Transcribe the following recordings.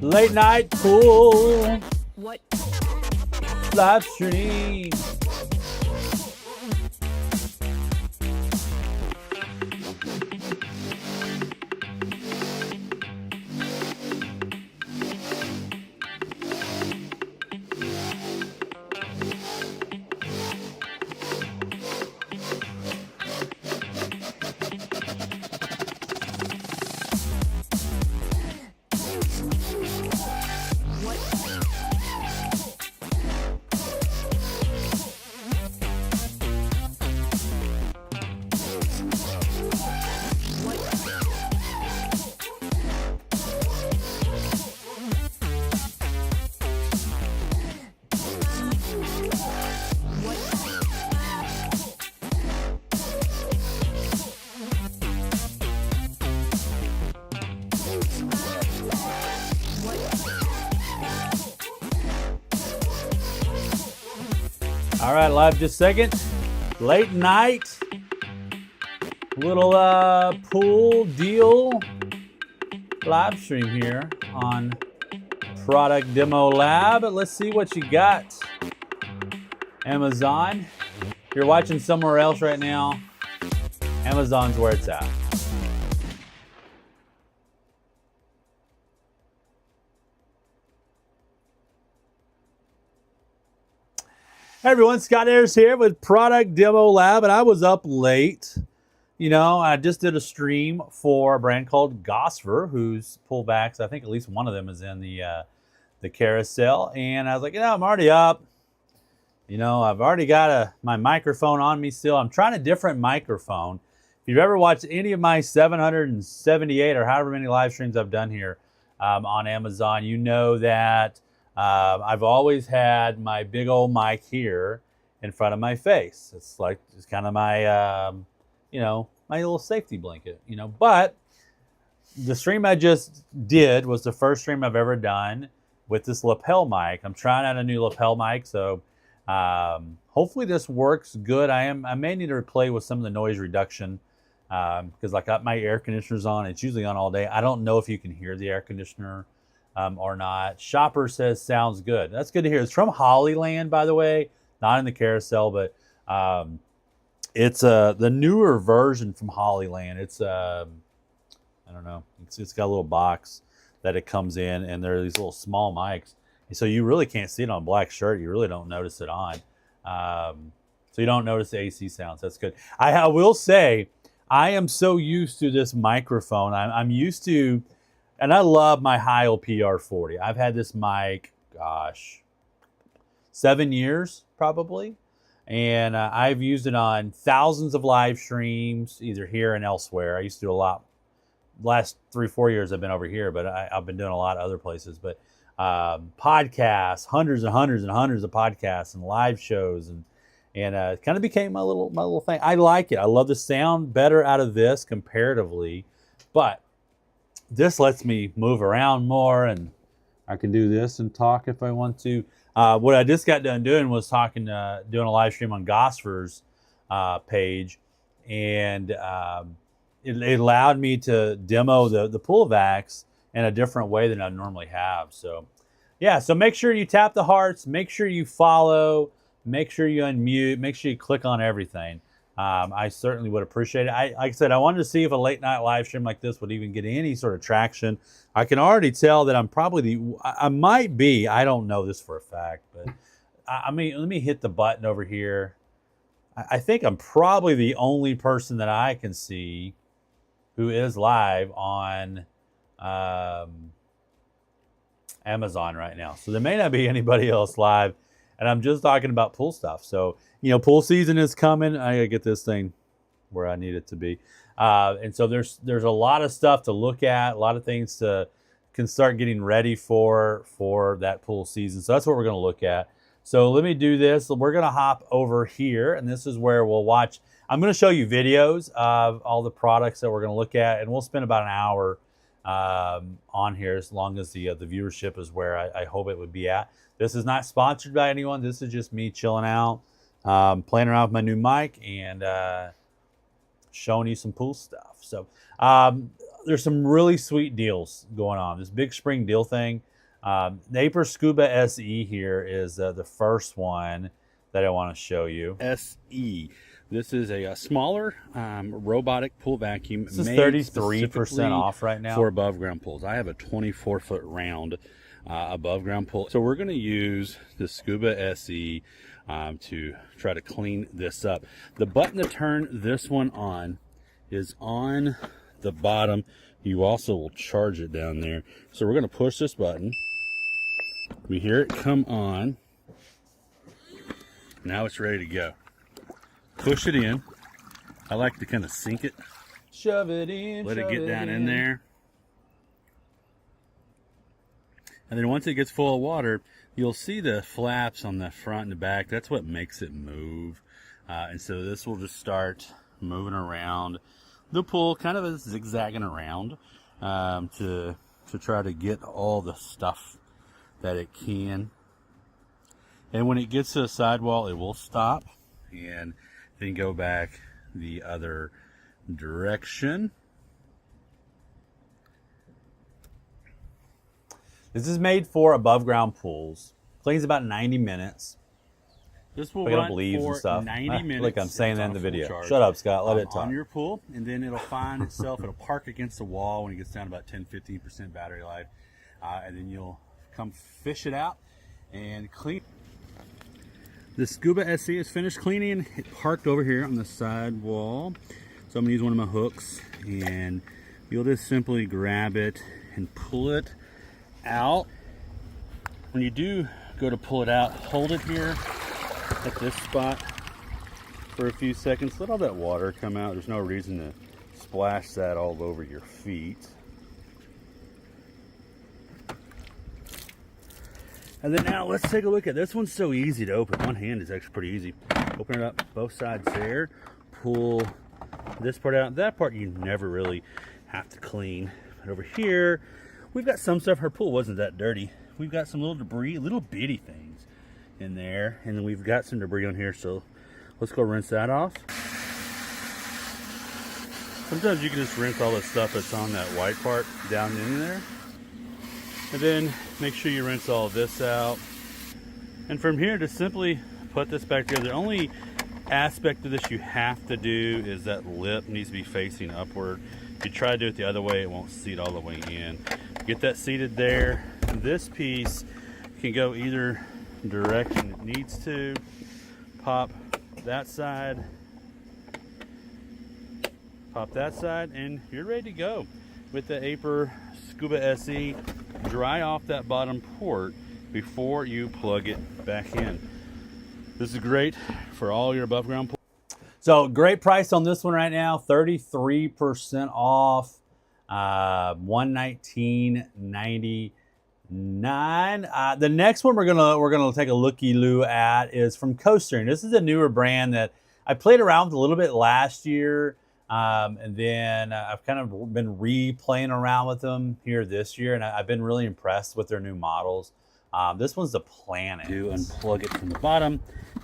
Late night pool What? live stream. All right, live just a second. Late night. Little pool deal live stream here on Product Demo Lab. Let's see what you got. Amazon. If you're watching somewhere else right now, Amazon's where it's at. Hey everyone, Scott Ayers here with Product Demo Lab, and I was up late. You know, I just did a stream for a brand called Gosford, whose pullbacks, I think at least one of them is in the carousel. And I was like, I'm already up. You know, I've already got my microphone on me still. I'm trying a different microphone. If you've ever watched any of my 778 or however many live streams I've done here on Amazon, you know that I've always had my big old mic here in front of my face. It's kind of my, my little safety blanket, But the stream I just did was the first stream I've ever done with this lapel mic. I'm trying out a new lapel mic, so hopefully this works good. I may need to play with some of the noise reduction because I got my air conditioners on. It's usually on all day. I don't know if you can hear the air conditioner or not. Shopper says sounds good. That's good to hear. It's from Hollyland, by the way, not in the carousel, but it's the newer version from Hollyland. It's I don't know. It's got a little box that it comes in, and there are these little small mics, and so you really can't see it on a black shirt. You really don't notice it on, so you don't notice the AC sounds. That's good. I will say, I am so used to this microphone. I'm used to. And I love my Heil PR40. I've had this mic, 7 years probably. And I've used it on thousands of live streams, either here and elsewhere. I used to do a lot. Last 3-4 years I've been over here, but I've been doing a lot of other places. But podcasts, hundreds and hundreds and hundreds of podcasts and live shows. And it kind of became my little thing. I like it. I love the sound better out of this comparatively. But this lets me move around more, and I can do this and talk if I want to. What I just got done doing was doing a live stream on Gosford's page, and it allowed me to demo the pullbacks in a different way than I normally have. So, yeah, so make sure you tap the hearts, make sure you follow, make sure you unmute, make sure you click on everything. I certainly would appreciate it. Like I said, I wanted to see if a late night live stream like this would even get any sort of traction. I can already tell that I'm probably I might be, I don't know this for a fact, but let me hit the button over here. I think I'm probably the only person that I can see who is live on Amazon right now. So there may not be anybody else live, and I'm just talking about pool stuff. So, pool season is coming. I gotta get this thing where I need it to be. And so there's a lot of stuff to look at, a lot of things can start getting ready for that pool season. So that's what we're gonna look at. So let me do this. We're gonna hop over here, and this is where we'll watch. I'm gonna show you videos of all the products that we're gonna look at, and we'll spend about an hour on here, as long as the viewership is where I hope it would be at. This is not sponsored by anyone. This is just me chilling out. Playing around with my new mic and showing you some pool stuff. So there's some really sweet deals going on. This big spring deal thing. The Aiper Scuba SE here is the first one that I want to show you. SE. This is a smaller robotic pool vacuum. This is 33% off right now for above ground pools. I have a 24-foot round above ground pool. So we're going to use the Scuba SE to try to clean this up. The button to turn this one on is on the bottom. You also will charge it down there. So we're going to push this button. We hear it come on. Now it's ready to go. Push it in. I like to kind of sink it. Shove it in. Let it get down in there. And then once it gets full of water, you'll see the flaps on the front and the back. That's what makes it move. And so this will just start moving around the pool, kind of zigzagging around to try to get all the stuff that it can. And when it gets to the sidewall, it will stop and then go back the other direction. This is made for above ground pools. Cleans about 90 minutes. This will Pick run up leaves for and stuff. 90 minutes. Look, I'm saying It's that on in the a full video. charge. Shut up, Scott. Let it talk. On your pool, and then it'll find itself, it'll park against the wall when it gets down to about 10-15% battery life. And then you'll come fish it out and clean. The Scuba SE is finished cleaning. It parked over here on the side wall. So I'm gonna use one of my hooks, and you'll just simply grab it and pull it out. When you do go to pull it out, hold it here at this spot for a few seconds. Let all that water come out. There's no reason to splash that all over your feet. And then now let's take a look at this. One's so easy to open. One hand is actually pretty easy. Open it up both sides there. Pull this part out. That part you never really have to clean. But over here, we've got some stuff. Her pool wasn't that dirty. We've got some little debris, little bitty things in there. And then we've got some debris on here. So let's go rinse that off. Sometimes you can just rinse all the stuff that's on that white part down in there. And then make sure you rinse all of this out. And from here, just simply put this back together. The only aspect of this you have to do is that lip needs to be facing upward. If you try to do it the other way, it won't seat all the way in. Get that seated there. This piece can go either direction it needs to. Pop that side. Pop that side, and you're ready to go with the Aiper Scuba SE. Dry off that bottom port before you plug it back in. This is great for all your above ground pools. So great price on this one right now, 33% off, $119.99. The next one we're gonna take a looky-loo at is from Coaster. This is a newer brand that I played around with a little bit last year. And then I've kind of been replaying around with them here this year, and I've been really impressed with their new models. This one's the Planet. Do unplug it from the bottom.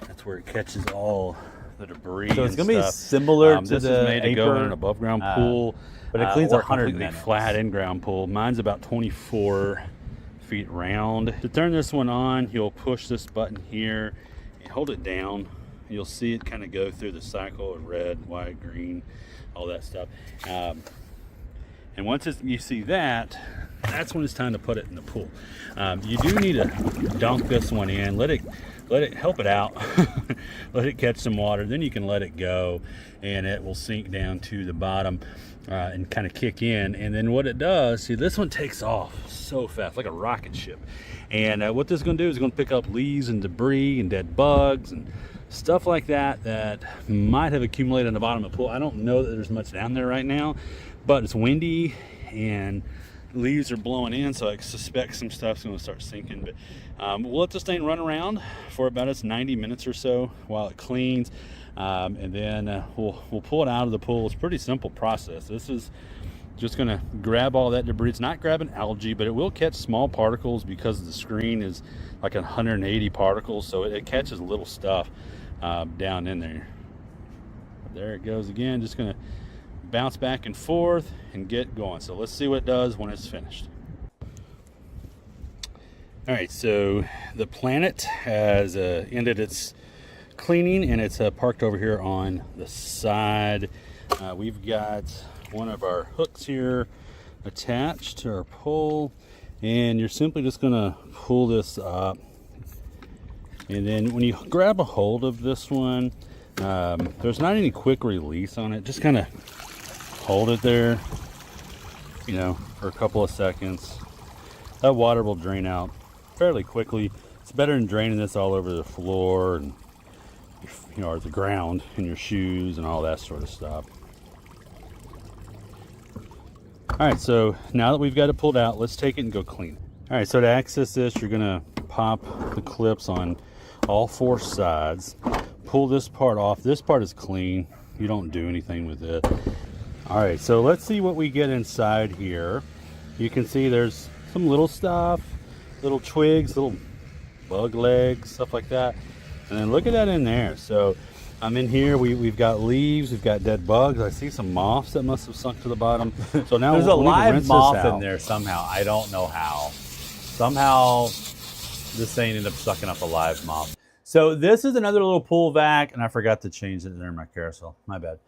That's where it catches all the debris. So it's going to be stuff. similar to this the is made to go in an above ground pool, but it cleans or 100 completely minutes. flat in ground pool. Mine's about 24 feet round. To turn this one on, you'll push this button here and hold it down. You'll see it kind of go through the cycle of red, white, green, all that stuff. And once you see that, that's when it's time to put it in the pool. You do need to dunk this one in, let it help it out, let it catch some water, then you can let it go and it will sink down to the bottom and kind of kick in. And then what it does, see, this one takes off so fast, like a rocket ship. And what this is going to do is going to pick up leaves and debris and dead bugs and stuff like that that might have accumulated in the bottom of the pool. I don't know that there's much down there right now, but it's windy and leaves are blowing in, so I suspect some stuff's going to start sinking. But we'll let this thing run around for about 90 minutes or so while it cleans, and then we'll pull it out of the pool. It's a pretty simple process. This is just going to grab all that debris. It's not grabbing algae, but it will catch small particles because the screen is like 180 particles, so it catches little stuff down in there. There it goes again. Just going to bounce back and forth and get going. So let's see what it does when it's finished. All right, so the Planet has ended its cleaning, and it's parked over here on the side. We've got one of our hooks here attached to our pole, and you're simply just gonna pull this up, and then when you grab a hold of this one, there's not any quick release on it. Just kind of hold it there, you know, for a couple of seconds. That water will drain out fairly quickly. It's better than draining this all over the floor and, you know, or the ground in your shoes and all that sort of stuff. All right, so now that we've got it pulled out, let's take it and go clean it. All right, so to access this, you're gonna pop the clips on all 4 sides, pull this part off. This part is clean. You don't do anything with it. All right, so let's see what we get inside here. You can see there's some little stuff, little twigs, little bug legs, stuff like that. And then look at that in there. So I'm in here, we've got leaves, we've got dead bugs. I see some moths that must have sunk to the bottom. So now There's a we'll need to live rinse moth this out. in there somehow. I don't know how. Somehow this thing ended up sucking up a live moth. So this is another little pool vac, and I forgot to change it there in my carousel. My bad.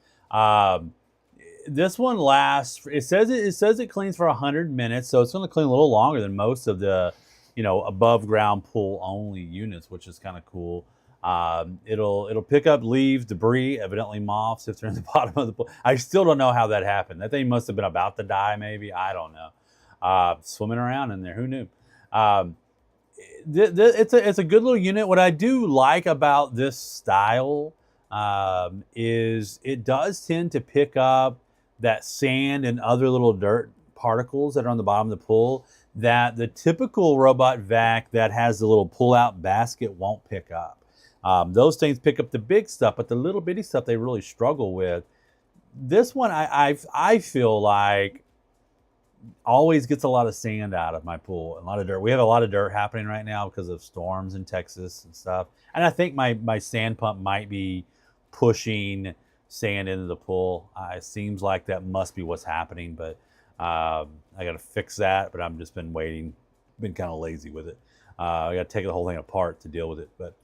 This one lasts. It says it cleans for 100 minutes, so it's going to clean a little longer than most of the, you know, above ground pool only units, which is kind of cool. It'll pick up leaves, debris, evidently moths if they're in the bottom of the pool. I still don't know how that happened. That thing must have been about to die, maybe. I don't know. Swimming around in there. Who knew? It's a good little unit. What I do like about this style is it does tend to pick up that sand and other little dirt particles that are on the bottom of the pool that the typical robot vac that has the little pull-out basket won't pick up. Those things pick up the big stuff, but the little bitty stuff they really struggle with. This one, I feel like always gets a lot of sand out of my pool and a lot of dirt. We have a lot of dirt happening right now because of storms in Texas and stuff. And I think my sand pump might be pushing sand into the pool. It seems like that must be what's happening, but I got to fix that. But I've just been waiting, been kind of lazy with it. I got to take the whole thing apart to deal with it. But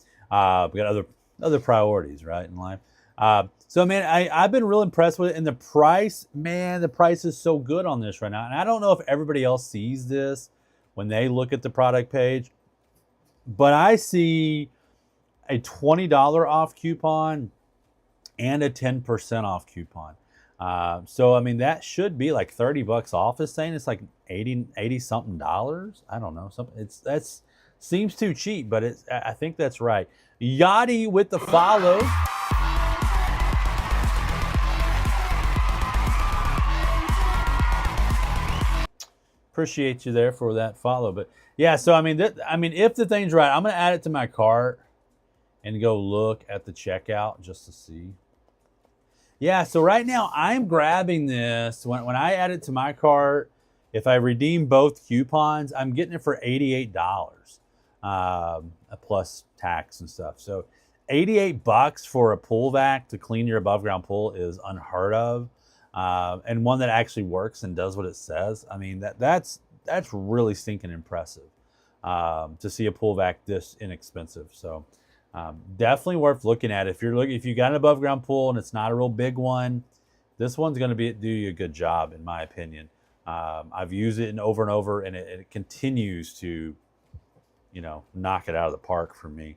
we got other priorities, right, in life. So, man, I've been real impressed with it. And the price, man, the price is so good on this right now. And I don't know if everybody else sees this when they look at the product page, but I see a $20 off coupon and a 10% off coupon. So, I mean, that should be like 30 bucks off. It's saying it's like 80 something dollars. I don't know. That's seems too cheap, but I think that's right. Yachty with the follow. Appreciate you there for that follow. But yeah, so I mean, if the thing's right, I'm gonna add it to my cart and go look at the checkout just to see. Yeah, so right now I'm grabbing this. When I add it to my cart, if I redeem both coupons, I'm getting it for $88, plus tax and stuff. So 88 bucks for a pool vac to clean your above ground pool is unheard of. And one that actually works and does what it says. I mean, that's really stinking impressive to see a pool vac this inexpensive. So definitely worth looking at. If you got an above ground pool and it's not a real big one, this one's going to do you a good job, in my opinion. I've used it over and over, and it continues to, you know, knock it out of the park for me.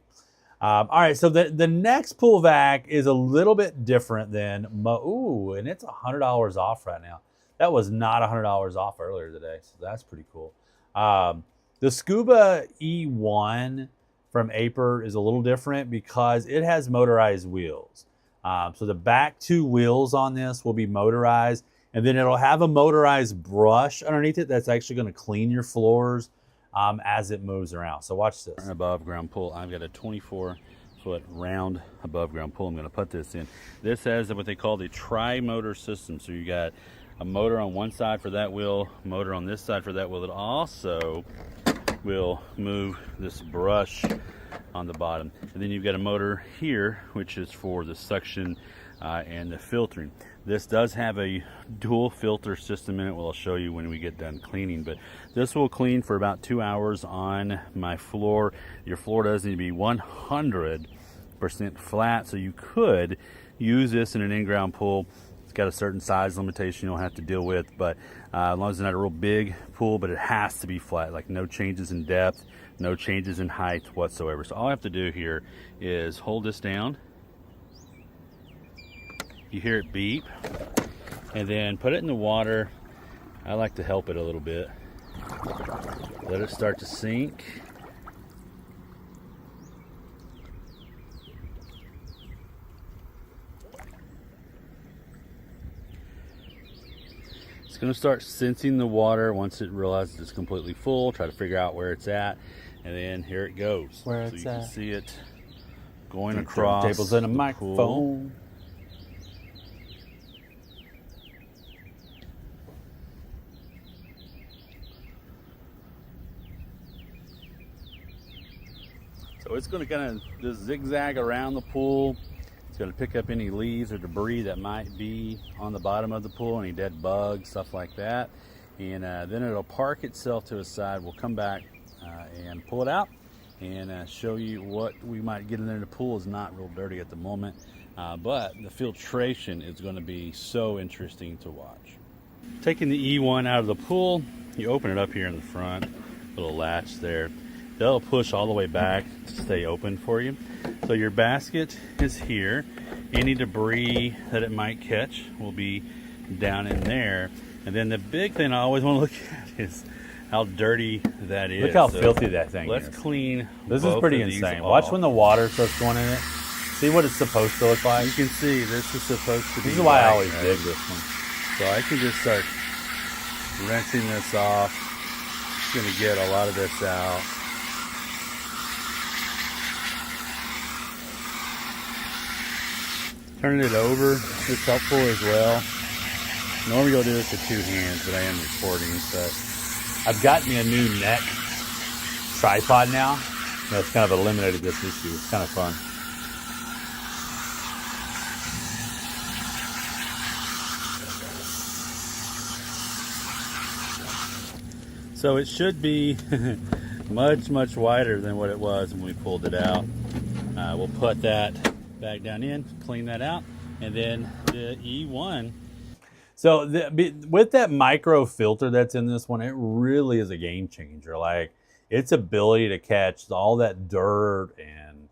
All right, so the next pool vac is a little bit different than ooh, and it's $100 off right now. That was not $100 off earlier today, so that's pretty cool. The Scuba E1 from Aiper is a little different because it has motorized wheels. So the back 2 wheels on this will be motorized, and then it'll have a motorized brush underneath it that's actually going to clean your floors as it moves around. So watch this. Above ground pool, I've got a 24-foot round above ground pool. I'm going to put this in. This has what they call the tri-motor system. So you got a motor on one side for that wheel, motor on this side for that wheel. It also will move this brush on the bottom. And then you've got a motor here, which is for the suction and the filtering. This does have a dual filter system in it. Well, I'll show you when we get done cleaning, but this will clean for about 2 hours on my floor. Your floor does need to be 100% flat, so you could use this in an in-ground pool. It's got a certain size limitation you'll have to deal with, but as long as it's not a real big pool, but it has to be flat, like no changes in depth, no changes in height whatsoever. So all I have to do here is hold this down. You hear it beep, and then put it in the water. I like to help it a little bit. Let it start to sink. It's going to start sensing the water once it realizes it's completely full. Try to figure out where it's at, and then here it goes. Where so it's you at. can see it going across. Tables and a the microphone. pool. So it's going to kind of just zigzag around the pool. It's going to pick up any leaves or debris that might be on the bottom of the pool, any dead bugs, stuff like that. And then it'll park itself to the side. We'll come back and pull it out and show you what we might get in there. The pool is not real dirty at the moment, but the filtration is going to be so interesting to watch. Taking the E1 out of the pool, you open it up here in the front, little latch there. That'll push all the way back to stay open for you. So your basket is here. Any debris that it might catch will be down in there. And then the big thing I always want to look at is how dirty that is. Look how filthy that thing is. Let's clean. This is pretty insane. Watch when the water starts going in it. See what it's supposed to look like. You can see this is supposed to be. This is why I white, always right? dig this one. So I can just start rinsing this off. Just gonna get a lot of this out. Turning it over is helpful as well. Normally you'll do this with 2 hands, but I am recording, so. I've gotten me a new neck tripod now. That's kind of eliminated this issue. It's kind of fun. So it should be much wider than what it was when we pulled it out. We'll put that back down in, clean that out, and then the E1. So with that micro filter that's in this one, it really is a game changer. Like its ability to catch all that dirt and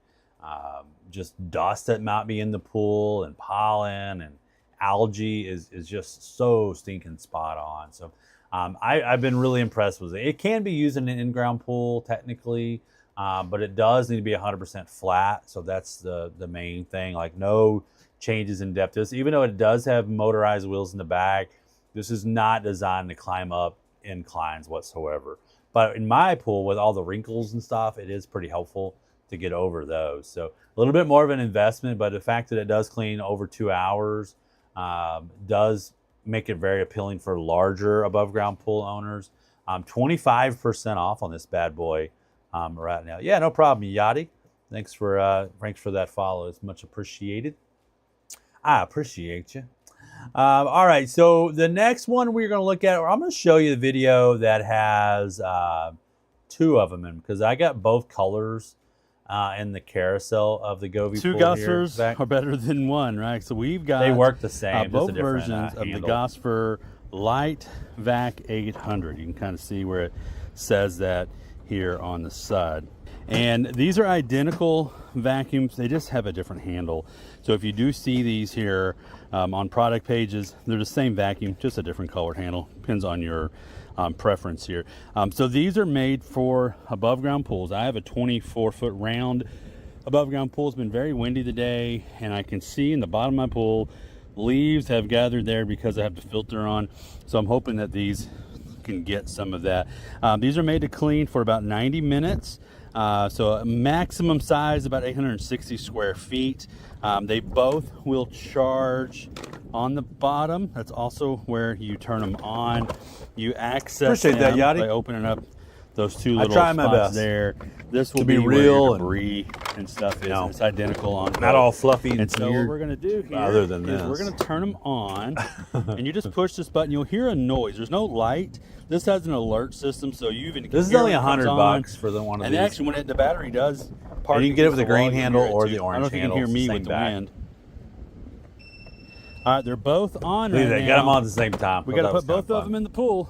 just dust that might be in the pool and pollen and algae is just so stinking spot on. So I've been really impressed with it. It can be used in an in-ground pool technically, but it does need to be 100% flat. So that's the main thing. Like no changes in depth. Even though it does have motorized wheels in the back, this is not designed to climb up inclines whatsoever. But in my pool, with all the wrinkles and stuff, it is pretty helpful to get over those. So a little bit more of an investment, but the fact that it does clean over 2 hours does make it very appealing for larger above ground pool owners. 25% off on this bad boy right now. Yeah, no problem, Yachty. Thanks for that follow. It's much appreciated. I appreciate you. All right, so the next one we're going to look at, I'm going to show you the video that has 2 of them in, because I got both colors in the carousel of the Govee Two pool Gosfors here. are better than one, right? So we've got They work the same, just both a different, versions of the handle. Gosfor Light Vac 800. You can kind of see where it says that here on the side. And these are identical vacuums. They just have a different handle. So if you do see these here on product pages, they're the same vacuum, just a different colored handle. Depends on your preference here. So these are made for above ground pools. I have a 24-foot round above ground pool. It's been very windy today, and I can see in the bottom of my pool, leaves have gathered there because I have the filter on. So I'm hoping that these can get some of that. These are made to clean for about 90 minutes. So a maximum size about 860 square feet. They both will charge on the bottom. That's also where you turn them on. You access Appreciate that, them Yachty. by opening up those two little try my spots best there. This will to be where your real and- debris and stuff is. It's identical on Not all fluffy And so weird. what we're gonna do here Other than is we're this. gonna turn them on, and you just push this button. You'll hear a noise. There's no light. This has an alert system, so you even This is hear only when it comes on. $100 for the one of And these. actually, when the battery does, And you can get it with the green you can handle hear it or too. the orange I don't know if you handle. can hear me Same with the back. wind. All right, they're both on They right got them now. on at the same time. We got to put both of them in the pool.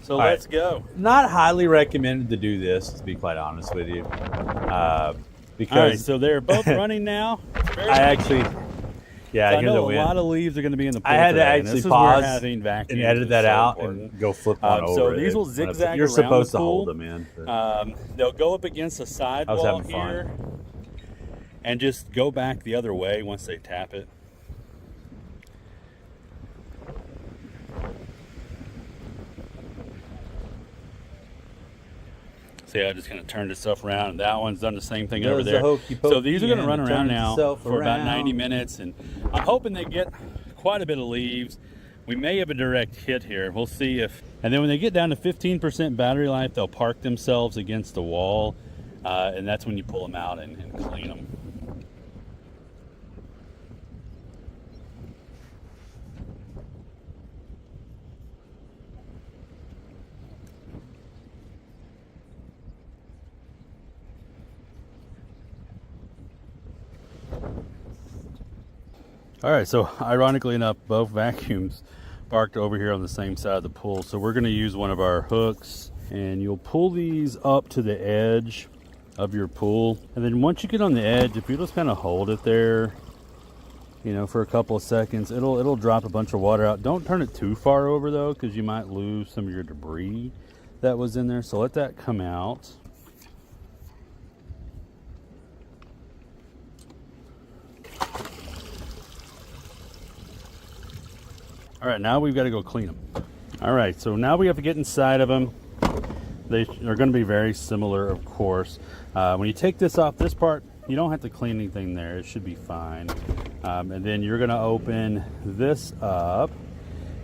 So right. let's go. Not highly recommended to do this, to be quite honest with you, because All right, so they're both running now. I actually, yeah, So I I hear the know a wind. lot of leaves are going to be in the pool I had to today, and actually this is where pause having vacuums and edit is that so out important. and go flip one over. So these it. will zigzag You're around supposed the to hold pool. them in. but- They'll go up against the sidewall having fun. here and just go back the other way once they tap it. See, I just kind of turned this stuff around, and that one's done the same thing over Does the there. hokey So these are pokey going to run and around turns now itself for about around. 90 minutes, and I'm hoping they get quite a bit of leaves. We may have a direct hit here. We'll see if... And then when they get down to 15% battery life, they'll park themselves against the wall, and that's when you pull them out and clean them. All right, so ironically enough, both vacuums parked over here on the same side of the pool. So we're gonna use one of our hooks, and you'll pull these up to the edge of your pool. And then once you get on the edge, if you just kind of hold it there, you know, for a couple of seconds, it'll drop a bunch of water out. Don't turn it too far over though, because you might lose some of your debris that was in there. So let that come out. All right, now we've got to go clean them. All right, so now we have to get inside of them. They're going to be very similar, of course. When you take this off, this part, you don't have to clean anything there. It should be fine. And then you're going to open this up.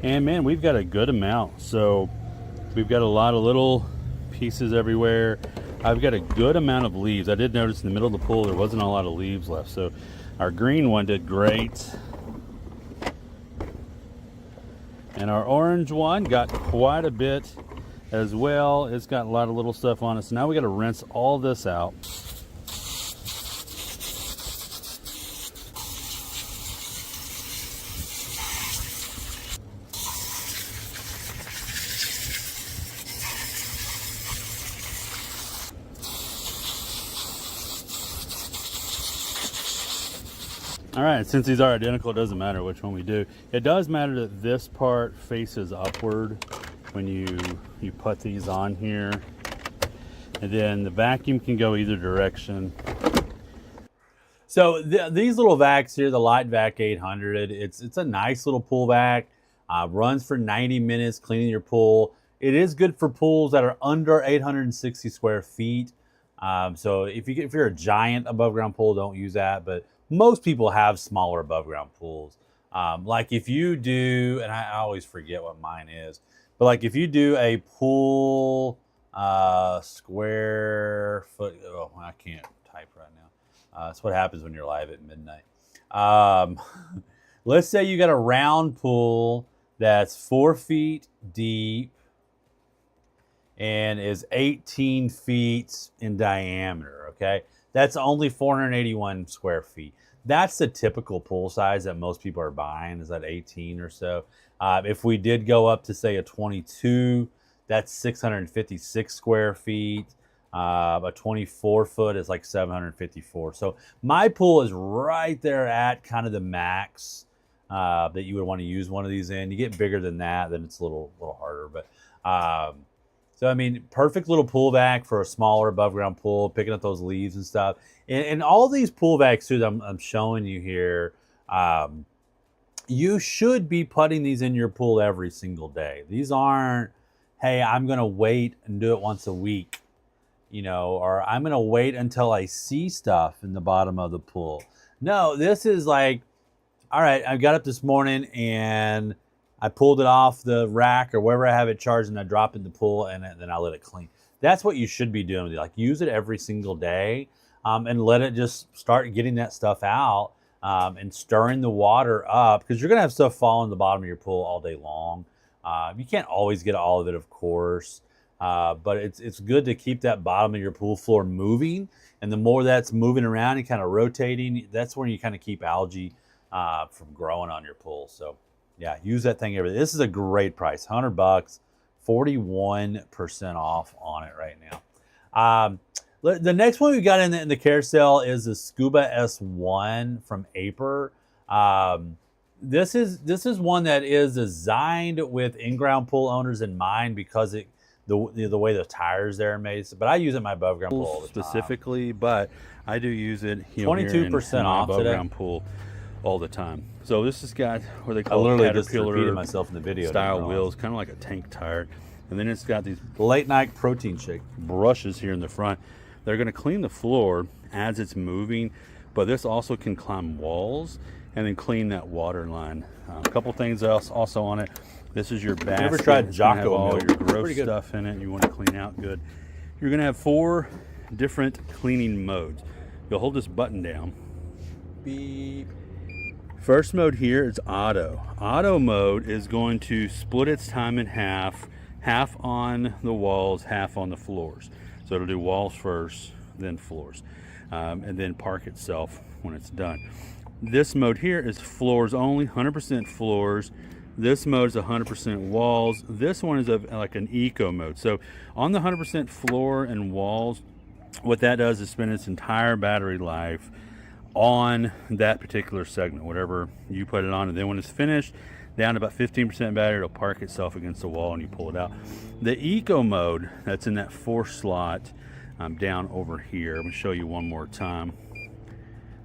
And man, we've got a good amount. So we've got a lot of little pieces everywhere. I've got a good amount of leaves. I did notice in the middle of the pool there wasn't a lot of leaves left. So our green one did great. And our orange one got quite a bit as well. It's got a lot of little stuff on it. So now we got to rinse all this out. All right, since these are identical, it doesn't matter which one we do. It does matter that this part faces upward when you put these on here. And then the vacuum can go either direction. So these little vacs here, the Light Vac 800, it's a nice little pool vac. Runs for 90 minutes cleaning your pool. It is good for pools that are under 860 square feet. So if you're a giant above ground pool, don't use that. But most people have smaller above ground pools. Like if you do, and I always forget what mine is, but like if you do a pool square foot, oh, I can't type right now. That's what happens when you're live at midnight. Let's say you got a round pool that's 4 feet deep and is 18 feet in diameter, okay? That's only 481 square feet. That's the typical pool size that most people are buying, is that 18 or so. If we did go up to say a 22, that's 656 square feet. A 24 foot is like 754. So my pool is right there at kind of the max that you would want to use one of these in. You get bigger than that, then it's a little harder. But so I mean, perfect little pool vac for a smaller above ground pool, picking up those leaves and stuff. And all these pool vacs too that I'm showing you here, you should be putting these in your pool every single day. These aren't, hey, I'm gonna wait and do it once a week, you know, or I'm gonna wait until I see stuff in the bottom of the pool. No, this is like, all right, I got up this morning and I pulled it off the rack or wherever I have it charged, and I drop it in the pool, and then I let it clean. That's what you should be doing. Like, use it every single day, and let it just start getting that stuff out, and stirring the water up, because you're gonna have stuff fall in the bottom of your pool all day long. You can't always get all of it, of course, but it's good to keep that bottom of your pool floor moving. And the more that's moving around and kind of rotating, that's when you kind of keep algae from growing on your pool. So yeah, use that thing every day. This is a great price, $100, 41% off on it right now. The next one we got in the carousel is the Scuba S1 from Aiper. This is one that is designed with in-ground pool owners in mind, because the way the tires there are made. But I use it in my above ground pool all the time. Specifically, but I do use it 22% off above today. ground pool all the time. So this has got what they I call literally just Caterpillar repeated myself in the video. style wheels, kind of like a tank tire, and then it's got these Late night protein shake. brushes here in the front. They're going to clean the floor as it's moving, but this also can climb walls and then clean that water line. A couple things else also on it. This is your basket. Ever tried It's gonna have Jocko all milk? your gross Pretty good. stuff in it. You want to clean out good. You're going to have 4 different cleaning modes. You'll hold this button down. Beep. First mode here is auto. Auto mode is going to split its time in half on the walls, half on the floors. So it'll do walls first, then floors, and then park itself when it's done. This mode here is floors only, 100% floors. This mode is 100% walls. This one is like an eco mode. So on the 100% floor and walls, what that does is spend its entire battery life on that particular segment, whatever you put it on, and then when it's finished, down to about 15% battery, it'll park itself against the wall and you pull it out. The eco mode, that's in that 4th slot down over here. I'm going to show you one more time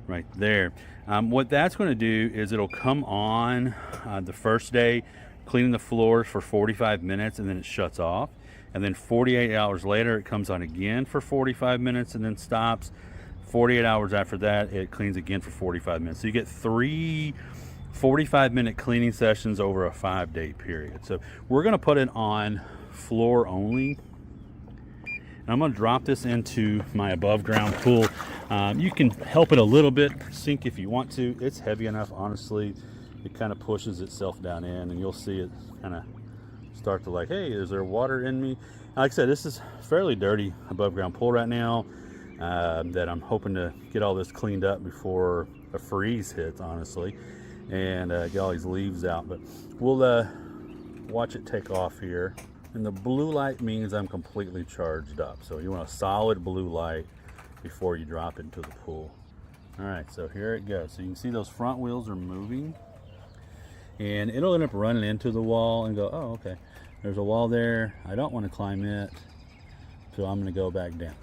right there. What that's going to do is it'll come on the first day, cleaning the floors for 45 minutes, and then it shuts off. And then 48 hours later, it comes on again for 45 minutes and then stops. 48 hours after that, it cleans again for 45 minutes. So you get 3 45-minute cleaning sessions over a 5-day period. So we're going to put it on floor only. And I'm going to drop this into my above ground pool. You can help it a little bit, sink if you want to. It's heavy enough, honestly. It kind of pushes itself down in, and you'll see it kind of start to like, hey, is there water in me? Like I said, this is fairly dirty above ground pool right now, that I'm hoping to get all this cleaned up before a freeze hits, honestly, and get all these leaves out. But we'll watch it take off here. And the blue light means I'm completely charged up. So you want a solid blue light before you drop into the pool. All right, so here it goes. So you can see those front wheels are moving, and it'll end up running into the wall and go, oh, okay, there's a wall there. I don't want to climb it, so I'm going to go back down.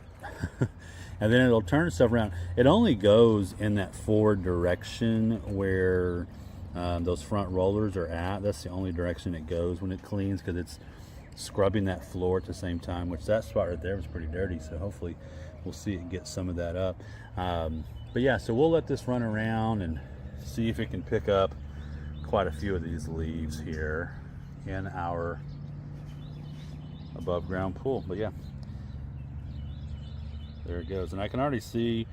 And then it'll turn itself around. It only goes in that forward direction where those front rollers are at. That's the only direction it goes when it cleans, because it's scrubbing that floor at the same time, which that spot right there was pretty dirty, so hopefully we'll see it get some of that up. But yeah, so we'll let this run around and see if it can pick up quite a few of these leaves here in our above ground pool. But yeah, there it goes. And I can already see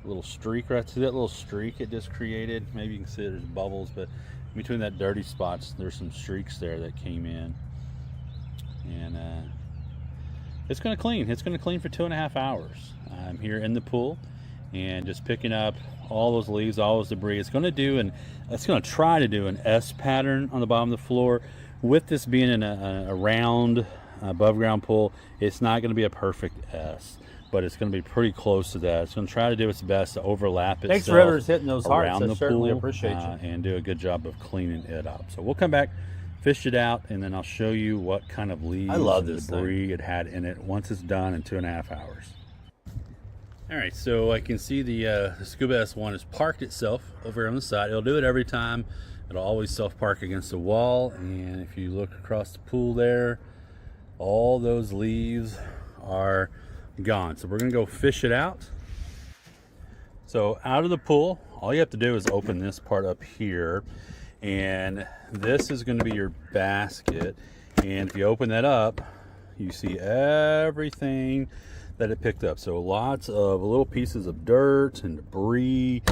a little streak right to that little streak it just created. Maybe you can see there's bubbles, but between that dirty spots, there's some streaks there that came in. And it's going to clean. It's going to clean for 2.5 hours. I'm here in the pool and just picking up all those leaves, all those debris. It's going to try to do an S pattern on the bottom of the floor. With this being in a round above ground pool, it's not going to be a perfect S, but it's going to be pretty close to that. It's going to try to do its best to overlap itself. Thanks for whoever's hitting those hearts. around I the certainly pool, appreciate you. and do a good job of cleaning it up. So we'll come back, fish it out, and then I'll show you what kind of leaves and debris it had in it once it's done in 2.5 hours. All right, so I can see the Scuba S1 has parked itself over here on the side. It'll do it every time. It'll always self-park against the wall, and if you look across the pool there, all those leaves are gone. So we're gonna go fish it out. So out of the pool, all you have to do is open this part up here, And this is going to be your basket. And if you open that up, you see everything that it picked up. So lots of little pieces of dirt and debris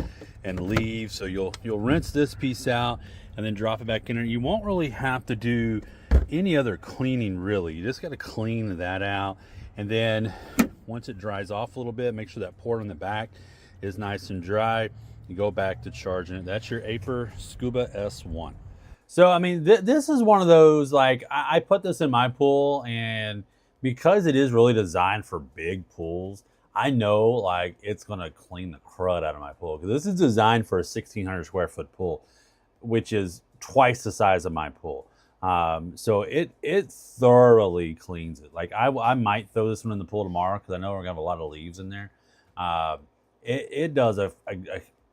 and leaves. So you'll rinse this piece out and then drop it back in there. You won't really have to do any other cleaning really. You just got to clean that out. And then once it dries off a little bit, make sure that port on the back is nice and dry. You go back to charging it. That's your Aiper Scuba S1. So, I mean, this is one of those, like, I put this in my pool, and because it is really designed for big pools, I know, like, it's going to clean the crud out of my pool. Because this is designed for a 1,600 square foot pool, which is twice the size of my pool. So it thoroughly cleans it. Like, I might throw this one in the pool tomorrow because I know we're going to have a lot of leaves in there. It does a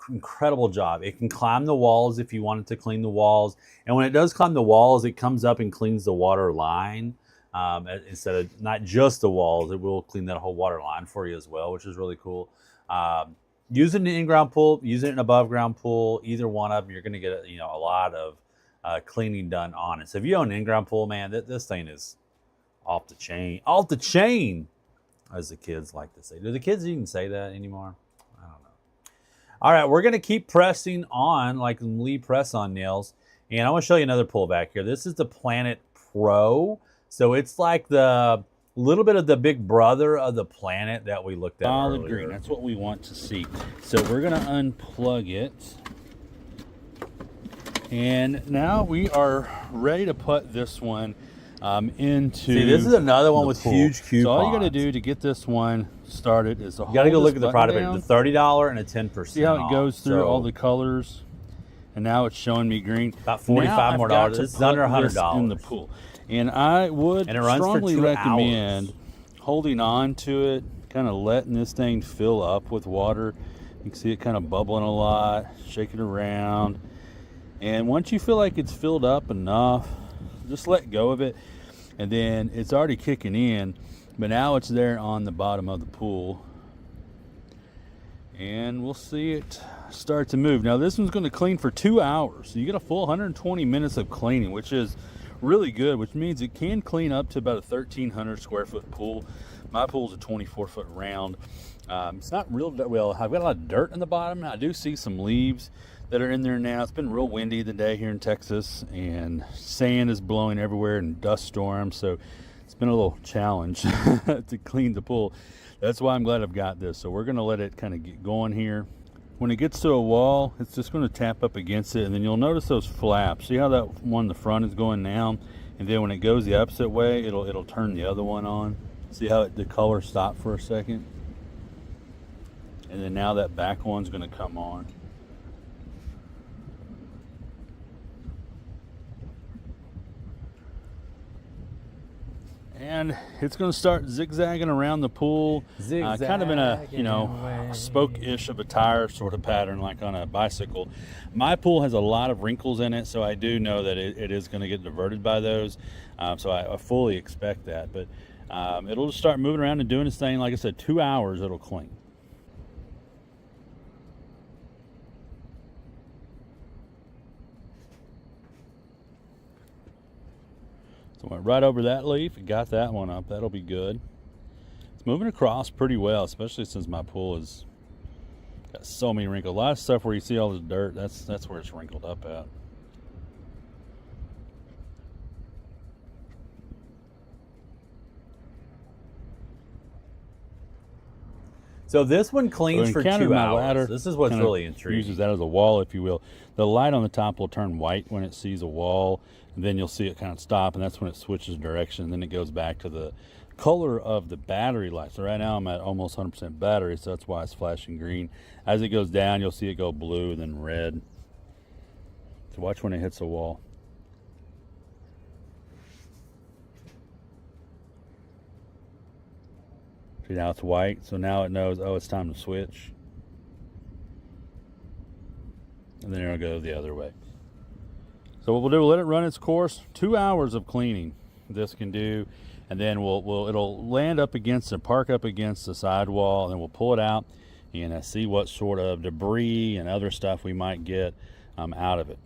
incredible job. It can climb the walls if you want it to clean the walls, and when it does climb the walls, it comes up and cleans the water line instead of not just the walls. It will clean that whole water line for you as well, which is really cool. Use it in an in-ground pool, use it in an above-ground pool. Either one of them, you're going to get a lot of cleaning done on it. So if you own an in-ground pool, man, this thing is off the chain, as the kids like to say. Do the kids even say that anymore? I don't know. All right, we're going to keep pressing on like Lee press-on nails. And I want to show you another pull back here. This is the Planet Pro. So it's like the little bit of the big brother of the Planet that we looked at Solid earlier. green, that's what we want to see. So we're going to unplug it. And now we are ready to put this one into. See, this is another one with pool. huge coupons. So all you got to do to get this one started is You got to go look at the product, the $30 and a 10%. See how it goes through all the colors, and now it's showing me green. About $45 more dollars. It's under $100 in the pool, and I would strongly recommend holding on to it, kind of letting this thing fill up with water. You can see it kind of bubbling a lot, shake it around. And once you feel like it's filled up enough, just let go of it. And then it's already kicking in, but now it's there on the bottom of the pool. And we'll see it start to move. Now this one's going to clean for 2 hours. So you get a full 120 minutes of cleaning, which is really good, which means it can clean up to about a 1,300 square foot pool. My pool's a 24-foot round. It's not real well. I've got a lot of dirt in the bottom. I do see some leaves that are in there now. It's been real windy today here in Texas, and sand is blowing everywhere and dust storms, so it's been a little challenge to clean the pool. That's why I'm glad I've got this. So we're going to let it kind of get going here. When it gets to a wall, it's just going to tap up against it, and then you'll notice those flaps. See how that one in the front is going down, and then when it goes the opposite way, it'll turn the other one on. See how the color stopped for a second, and then now that back one's going to come on. And it's going to start zigzagging around the pool, kind of in a, spoke-ish of a tire sort of pattern, like on a bicycle. My pool has a lot of wrinkles in it, so I do know that it is going to get diverted by those. So I fully expect that. But it'll just start moving around and doing its thing. Like I said, 2 hours it'll clean. So went right over that leaf and got that one up. That'll be good. It's moving across pretty well, especially since my pool has got so many wrinkles. A lot of stuff where you see all this dirt, that's where it's wrinkled up at. So this one cleans for 2 hours. Ladder, this is what's really intriguing. Uses that as a wall, if you will. The light on the top will turn white when it sees a wall, and then you'll see it kind of stop, and that's when it switches direction. And then it goes back to the color of the battery light. So right now I'm at almost 100% battery, so that's why it's flashing green. As it goes down, you'll see it go blue, then red. So watch when it hits a wall. See, now it's white, so now it knows, oh, it's time to switch. And then it'll go the other way. So what we'll do, we'll let it run its course. 2 hours of cleaning this can do, and then it'll land up against and park up against the sidewall, and then we'll pull it out and see what sort of debris and other stuff we might get out of it.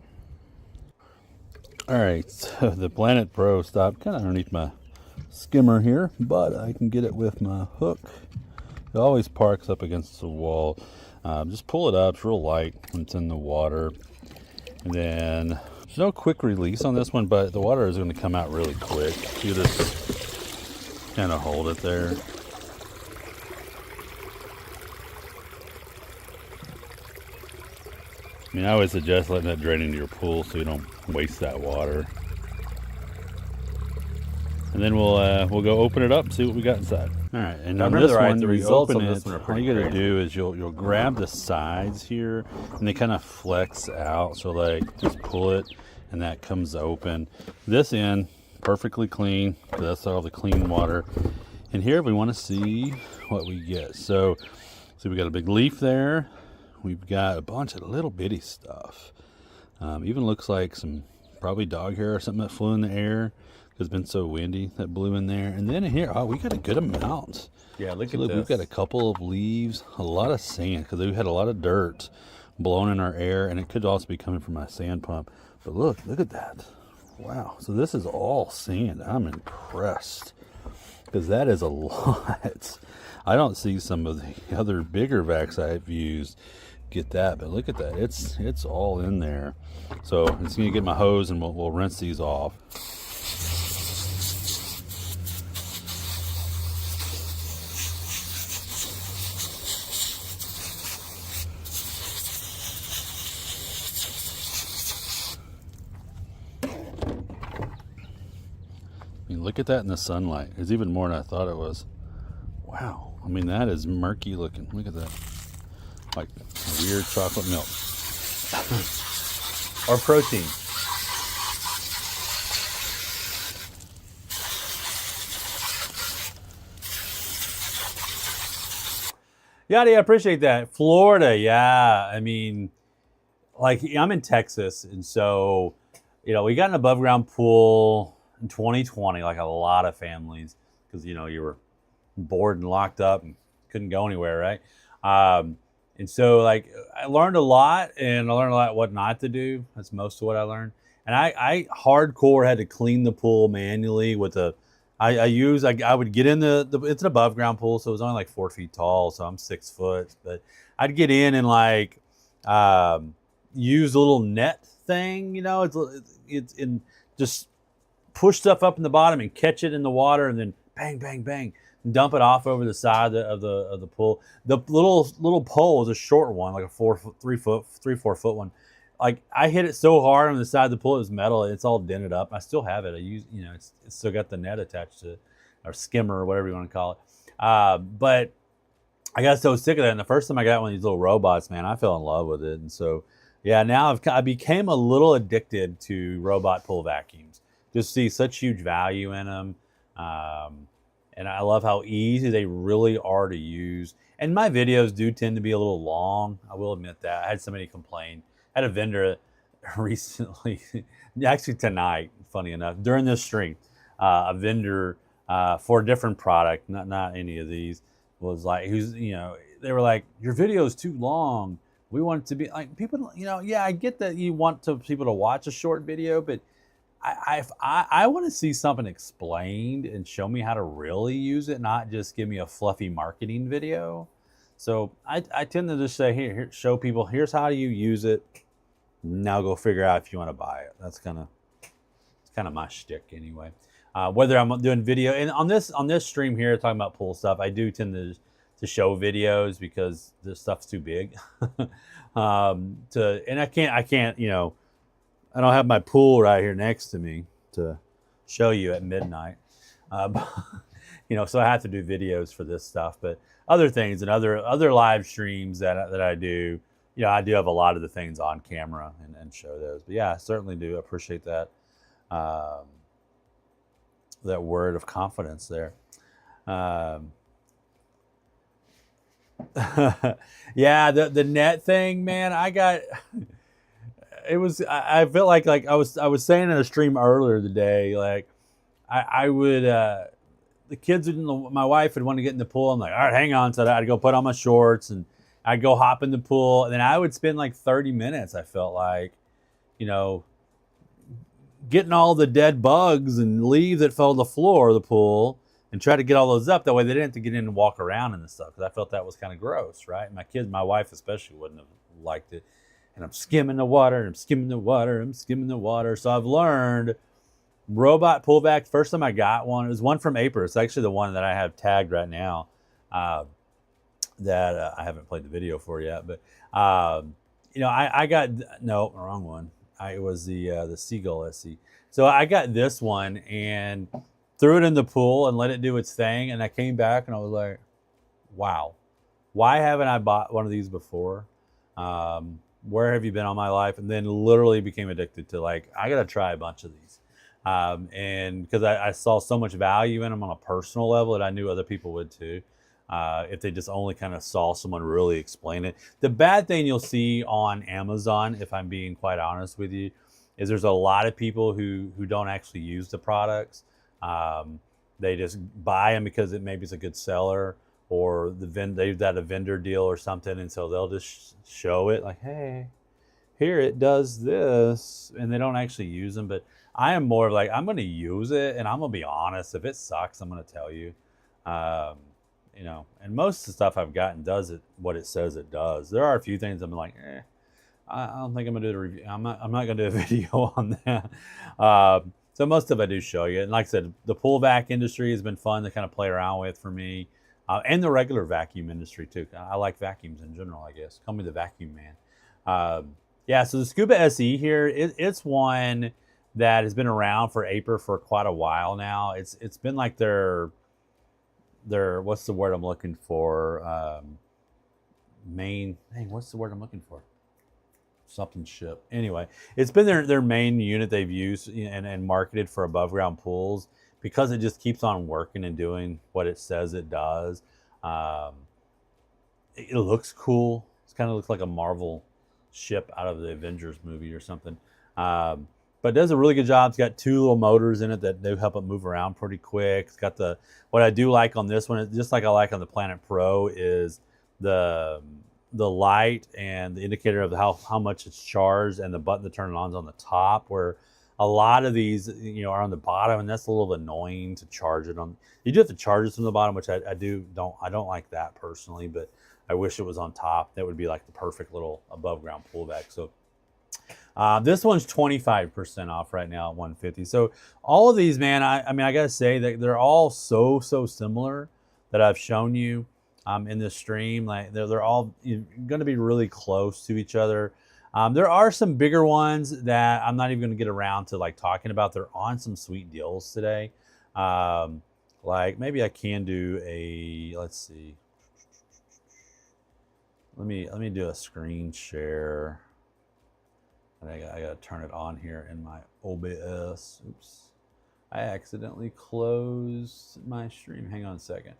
All right, so the Planet Pro stopped kind of underneath my skimmer here, but I can get it with my hook. It always parks up against the wall. Just pull it up, it's real light when it's in the water. And then there's no quick release on this one, but the water is going to come out really quick. You just kind of hold it there. I mean, I always suggest letting that drain into your pool so you don't waste that water. And then we'll go open it up and see what we got inside. All right, and on this one, the results open on this it, one are all pretty you got to crazy. do is you'll grab the sides here, and they kind of flex out. So like, just pull it, and that comes open. This end perfectly clean, because that's all the clean water. And here we want to see what we get. So we got a big leaf there. We've got a bunch of little bitty stuff. Even looks like some probably dog hair or something that flew in the air. It's been so windy that blew in there. And then in here, oh, we got a good amount. Yeah, look So at look, this. we've got a couple of leaves, a lot of sand, because we had a lot of dirt blown in our air, and it could also be coming from my sand pump. But look at that. Wow. So this is all sand. I'm impressed, because that is a lot. I don't see some of the other bigger vacs I've used get that, but look at that. It's all in there. So I'm just gonna get my hose and we'll rinse these off. I mean, look at that in the sunlight. It's even more than I thought it was. Wow. I mean, that is murky looking. Look at that. Like weird chocolate milk. Or protein. Yeah, I appreciate that. Florida, yeah. I mean, like I'm in Texas, and so we got an above ground pool in 2020, like a lot of families, because you were bored and locked up and couldn't go anywhere, right? And so like I learned a lot, and I learned a lot what not to do. That's most of what I learned. And I hardcore had to clean the pool manually with a. I would get in it's an above ground pool, so it was only like 4 feet tall, so I'm 6 foot, but I'd get in and like use a little net thing, it's in, just push stuff up in the bottom and catch it in the water, and then bang, bang, bang, and dump it off over the side of the pool. The little pole is a short one, like a 4 4 foot one. Like I hit it so hard on the side of the pool, it was metal. It's all dented up. I still have it. I use, it's still got the net attached to it, or skimmer, or whatever you want to call it. But I got so sick of that. And the first time I got one of these little robots, man, I fell in love with it. And so, yeah, now I became a little addicted to robot pool vacuums. Just see such huge value in them. And I love how easy they really are to use. And my videos do tend to be a little long. I will admit that. I had somebody complain. I had a vendor recently, actually tonight, funny enough, during this stream, a vendor for a different product, not any of these, was like, they were like, your video is too long. We want it to be like people, yeah, I get that you want people to watch a short video, but I want to see something explained and show me how to really use it, not just give me a fluffy marketing video. So I tend to just say, here, show people, here's how you use it. Now go figure out if you want to buy it. It's kind of my shtick anyway. Whether I'm doing video, and on this stream here talking about pool stuff, I do tend to show videos because this stuff's too big. And I can't, I don't have my pool right here next to me to show you at midnight. So I have to do videos for this stuff, but other things and other live streams that I do, I do have a lot of the things on camera and show those. But yeah, I certainly do appreciate that that word of confidence there. Yeah, the net thing, man. I felt like I was saying in a stream earlier today, like I would the kids my wife would want to get in the pool. I'm like, all right, hang on. So I'd go put on my shorts and I'd go hop in the pool, and then I would spend like 30 minutes. I felt like, getting all the dead bugs and leaves that fell to the floor of the pool and try to get all those up. That way they didn't have to get in and walk around and stuff, because I felt that was kind of gross, right? My kids, my wife especially, wouldn't have liked it. And I'm skimming the water, and I'm skimming the water, I'm skimming the water. So I've learned robot pull vac. First time I got one, it was one from Aper. It's actually the one that I have tagged right now, that I haven't played the video for yet. But I got, no, wrong one. It was the Seagull SC. So I got this one and threw it in the pool and let it do its thing. And I came back and I was like, wow, why haven't I bought one of these before? Where have you been all my life? And then literally became addicted to, like, I got to try a bunch of these. And because I saw so much value in them on a personal level that I knew other people would too. If they just only kind of saw someone really explain it. The bad thing you'll see on Amazon, if I'm being quite honest with you, is there's a lot of people who don't actually use the products. They just buy them because maybe it's a good seller, or they've got a vendor deal or something, and so they'll just show it like, hey, here it does this, and they don't actually use them. But I am more of like, I'm going to use it, and I'm going to be honest. If it sucks, I'm going to tell you. And most of the stuff I've gotten does it what it says it does. There are a few things I'm like, I don't think I'm gonna do the review. I'm not gonna do a video on that. So most of it I do show you. And like I said, the pull vac industry has been fun to kind of play around with for me, and the regular vacuum industry too. I like vacuums in general, I guess. Call me the vacuum man. So the Scuba SE here, it's one that has been around for Aper for quite a while now. It's been like their what's the word I'm looking for? What's the word I'm looking for? Something ship. Anyway, it's been their main unit they've used and marketed for above ground pools, because it just keeps on working and doing what it says it does. It looks cool. It kind of looks like a Marvel ship out of the Avengers movie or something. But it does a really good job. It's got 2 little motors in it that do help it move around pretty quick. It's got what I do like on this one, just like I like on the Planet Pro, is the light and the indicator of how much it's charged, and the button to turn it on is on the top, where a lot of these are on the bottom, and that's a little annoying to charge it on. You do have to charge it from the bottom, which I don't like that personally, but I wish it was on top. That would be like the perfect little above ground pull vac. So this one's 25% off right now at $150. So all of these, man, I mean, I gotta say that they're all so similar that I've shown you in this stream. Like they're all going to be really close to each other. There are some bigger ones that I'm not even going to get around to like talking about. They're on some sweet deals today. Like maybe I can do let's see. Let me do a screen share. I gotta turn it on here in my OBS. Oops. I accidentally closed my stream. Hang on a second.